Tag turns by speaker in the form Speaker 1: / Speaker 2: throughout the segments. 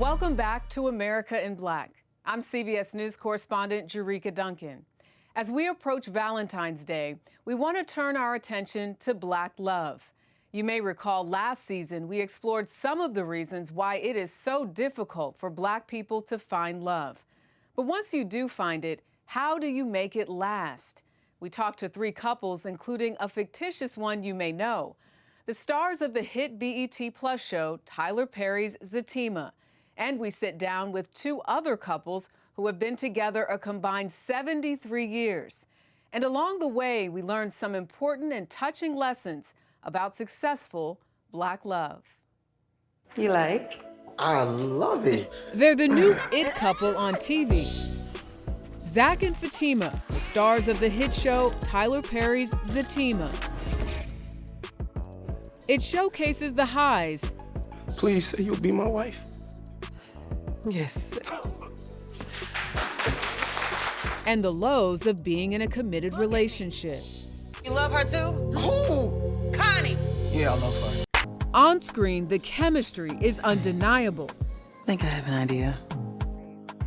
Speaker 1: Welcome back to America in Black. I'm CBS News correspondent Jerika Duncan. As we approach Valentine's Day, we want to turn our attention to Black love. You may recall last season we explored some of the reasons why it is so difficult for Black people to find love. But once you do find it, how do you make it last? We talked to 3 couples, including a fictitious one you may know. The stars of the hit BET Plus show, Tyler Perry's Zatima. And we sit down with 2 other couples who have been together a combined 73 years. And along the way, we learned some important and touching lessons about successful Black love.
Speaker 2: You like?
Speaker 3: I love it.
Speaker 1: They're the new it couple on TV. Zach and Fatima, the stars of the hit show Tyler Perry's Zatima. It showcases the highs.
Speaker 3: Please say you'll be my wife.
Speaker 2: Yes.
Speaker 1: And the lows of being in a committed relationship.
Speaker 2: You love her too?
Speaker 3: Who?
Speaker 2: Connie.
Speaker 3: Yeah, I love her.
Speaker 1: On screen, the chemistry is undeniable.
Speaker 2: I think I have an idea.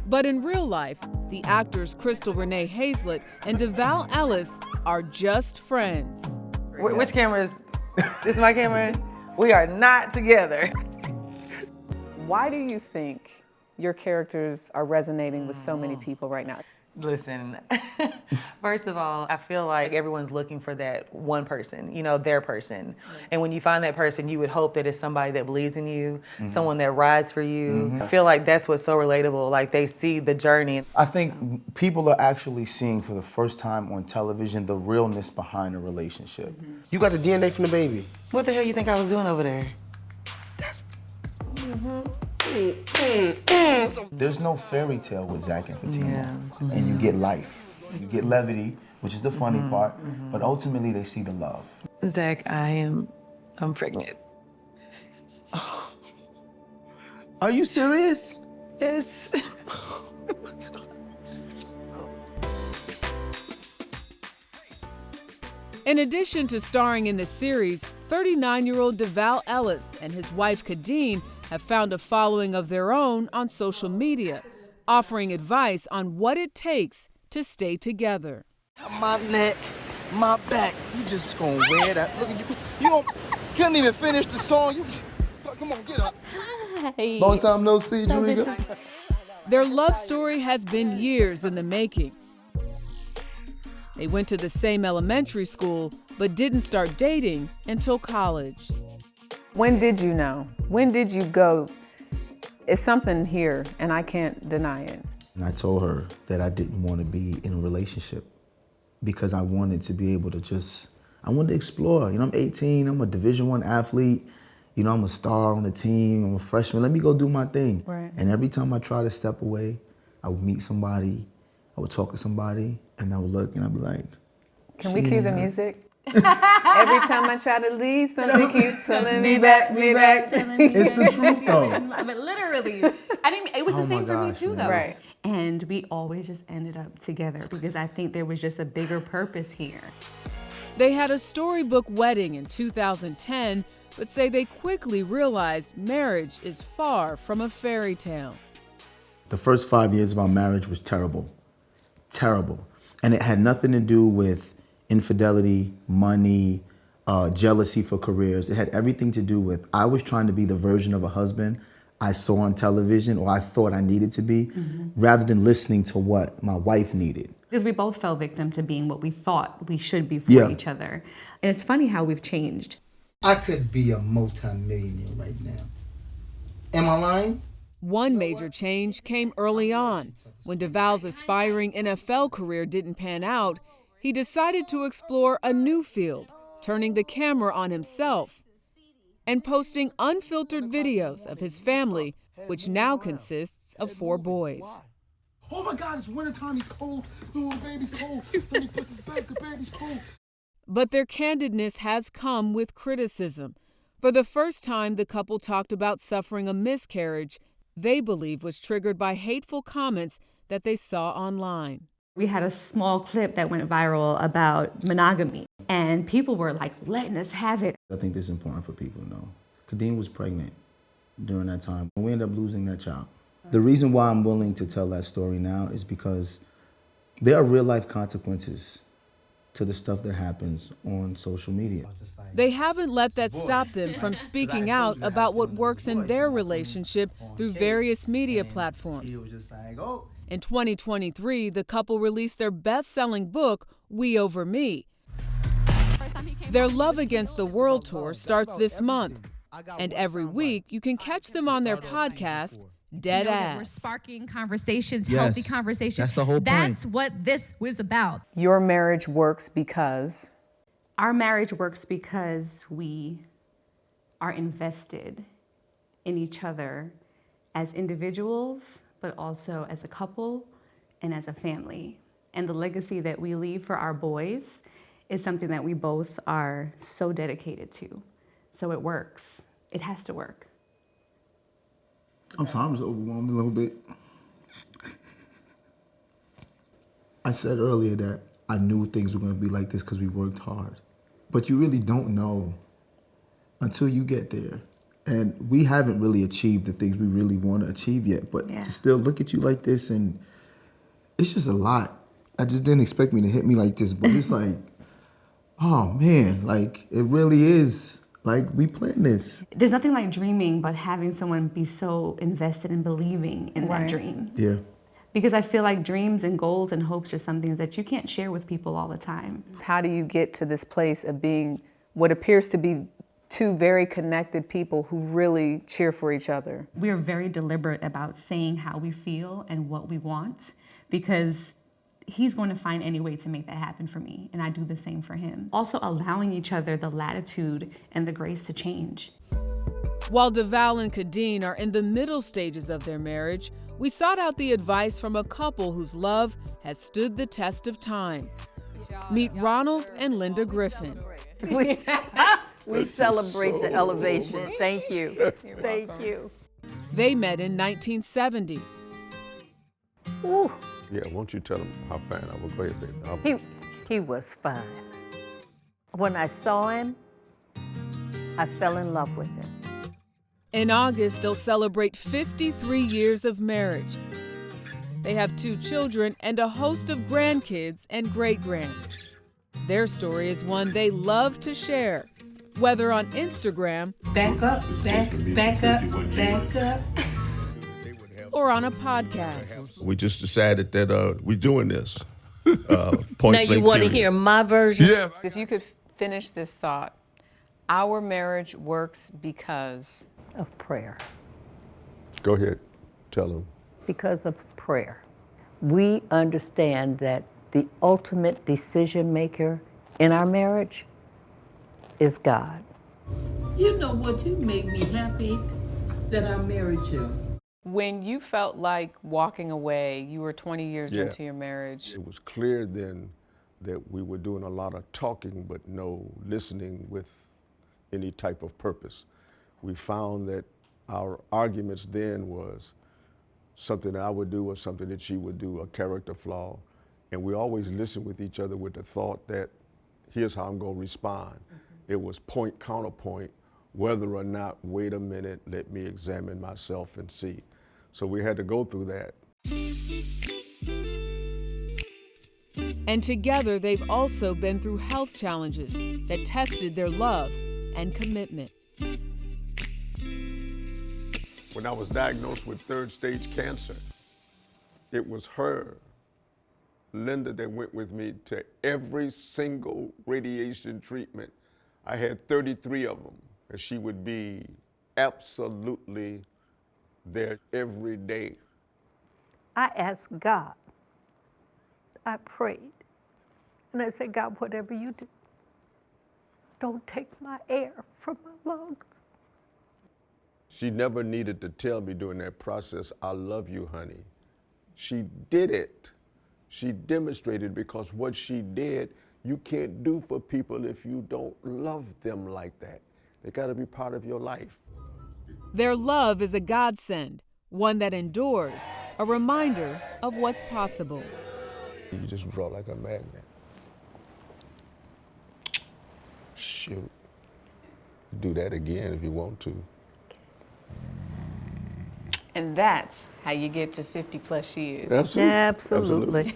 Speaker 1: But in real life, the actors Crystal Renee Hayslett and Devale Ellis are just friends.
Speaker 2: Which camera is this? Is my camera? We are not together.
Speaker 1: Why do you think your characters are resonating with so many people right now?
Speaker 2: Listen, first of all, I feel like everyone's looking for that one person, you know, their person. And when you find that person, you would hope that it's somebody that believes in you, someone that rides for you. I feel like that's what's so relatable. Like they see the journey.
Speaker 4: I think people are actually seeing for the first time on television the realness behind a relationship.
Speaker 3: You got the DNA from the baby.
Speaker 2: What the hell you think I was doing over there?
Speaker 3: That's...
Speaker 4: There's no fairy tale with Zach and Fatima. And you get life. You get levity, which is the funny part, but ultimately they see the love.
Speaker 2: Zach, I'm pregnant.
Speaker 4: Are you serious?
Speaker 2: Yes.
Speaker 1: In addition to starring in the series, 39-year-old Devale Ellis and his wife Khadeen have found a following of their own on social media, offering advice on what it takes to stay together.
Speaker 3: My neck, my back, you just gonna wear that. Look at you. You can't even finish the song. You come on, get up.
Speaker 5: Hi.
Speaker 3: Long time no see, Jerika.
Speaker 1: Their love story has been years in the making. They went to the same elementary school, but didn't start dating until college. When did you know? When did you go, it's something here and I can't deny it?
Speaker 4: And I told her that I didn't want to be in a relationship because I wanted to be able to I wanted to explore. You know, I'm 18, I'm a Division I athlete. You know, I'm a star on the team, I'm a freshman. Let me go do my thing.
Speaker 1: Right.
Speaker 4: And every time I try to step away, I would meet somebody, I would talk to somebody, and I would look and I'd be like,
Speaker 1: can we cue the music? Every time I try to leave, something keeps pulling me back.
Speaker 4: It's the truth though.
Speaker 5: But literally, it was the same for me too, though.
Speaker 1: Right.
Speaker 5: And we always just ended up together because I think there was just a bigger purpose here.
Speaker 1: They had a storybook wedding in 2010, but say they quickly realized marriage is far from a fairy tale.
Speaker 4: The first 5 years of our marriage was terrible. Terrible. And it had nothing to do with infidelity, money, jealousy for careers. It had everything to do with I was trying to be the version of a husband I saw on television or I thought I needed to be, rather than listening to what my wife needed.
Speaker 5: Because we both fell victim to being what we thought we should be for each other. And it's funny how we've changed.
Speaker 3: I could be a multi-millionaire right now. Am I lying?
Speaker 1: One major change came early on. When Devale's aspiring NFL career didn't pan out, he decided to explore a new field, turning the camera on himself and posting unfiltered videos of his family, which now consists of 4 boys.
Speaker 3: Oh my God, it's wintertime, he's cold. Oh, the baby's cold. Let me put this back, the baby's cold.
Speaker 1: But their candidness has come with criticism. For the first time, the couple talked about suffering a miscarriage they believe was triggered by hateful comments that they saw online.
Speaker 5: We had a small clip that went viral about monogamy, and people were like letting us have it.
Speaker 4: I think this is important for people to know. Khadeen was pregnant during that time. We ended up losing that child. The reason why I'm willing to tell that story now is because there are real life consequences to the stuff that happens on social media.
Speaker 1: They haven't let that stop them from speaking out about what works in their relationship through various media platforms. In 2023, the couple released their best-selling book, We Over Me. Their Love Against the World tour starts this month, and every week you can catch them on their podcast, Dead Ass.
Speaker 6: We're sparking conversations, healthy conversations.
Speaker 3: That's the whole point.
Speaker 6: That's what this was about.
Speaker 1: Your marriage works because?
Speaker 5: Our marriage works because we are invested in each other as individuals, but also as a couple and as a family. And the legacy that we leave for our boys is something that we both are so dedicated to. So it works. It has to work.
Speaker 4: I'm sorry, I'm just overwhelmed a little bit. I said earlier that I knew things were gonna be like this because we worked hard. But you really don't know until you get there. And we haven't really achieved the things we really want to achieve yet. But to still look at you like this, and it's just a lot. I just didn't expect me to hit me like this, but it's like, oh man, like it really is. Like, we planned this.
Speaker 5: There's nothing like dreaming, but having someone be so invested in believing in that dream.
Speaker 4: Yeah.
Speaker 5: Because I feel like dreams and goals and hopes are something that you can't share with people all the time.
Speaker 1: How do you get to this place of being what appears to be two very connected people who really cheer for each other?
Speaker 5: We are very deliberate about saying how we feel and what we want, because he's going to find any way to make that happen for me, and I do the same for him. Also allowing each other the latitude and the grace to change.
Speaker 1: While Devale and Khadeen are in the middle stages of their marriage, we sought out the advice from a couple whose love has stood the test of time. Meet Ronald and Linda Griffin.
Speaker 7: We celebrate the elevation. Thank you. Thank you.
Speaker 1: They met in 1970.
Speaker 7: Ooh,
Speaker 8: Yeah, won't you tell them how fine I was? Go ahead, baby.
Speaker 7: he was fine. When I saw him, I fell in love with him.
Speaker 1: In August, they'll celebrate 53 years of marriage. They have 2 children and a host of grandkids and great-grands. Their story is one they love to share, whether on Instagram
Speaker 9: Back up, back up.
Speaker 1: or on a podcast.
Speaker 8: We just decided that we're doing this. Point
Speaker 7: Now you want to hear my version?
Speaker 8: Yeah.
Speaker 1: If you could finish this thought, our marriage works because.
Speaker 7: Of prayer.
Speaker 8: Go ahead, tell them.
Speaker 7: Because of prayer. We understand that the ultimate decision maker in our marriage is God.
Speaker 9: You know what? You make me happy that I married you.
Speaker 1: When you felt like walking away, you were 20 years
Speaker 8: Yeah.
Speaker 1: into your marriage.
Speaker 8: It was clear then that we were doing a lot of talking, but no listening with any type of purpose. We found that our arguments then was something that I would do or something that she would do, a character flaw. And we always listened with each other with the thought that here's how I'm going to respond. It was point, counterpoint, whether or not, wait a minute, let me examine myself and see. So we had to go through that.
Speaker 1: And together, they've also been through health challenges that tested their love and commitment.
Speaker 8: When I was diagnosed with 3rd stage cancer, it was her, Linda, that went with me to every single radiation treatment. I had 33 of them, and she would be absolutely there every day.
Speaker 7: I asked God. I prayed. And I said, God, whatever you do, don't take my air from my lungs.
Speaker 8: She never needed to tell me during that process, I love you, honey. She did it. She demonstrated, because what she did, you can't do for people if you don't love them like that. They gotta be part of your life.
Speaker 1: Their love is a godsend, one that endures, a reminder of what's possible.
Speaker 8: You just draw like a magnet. Shoot. Do that again if you want to.
Speaker 1: And that's how you get to 50 plus years.
Speaker 8: Absolutely.
Speaker 7: Absolutely.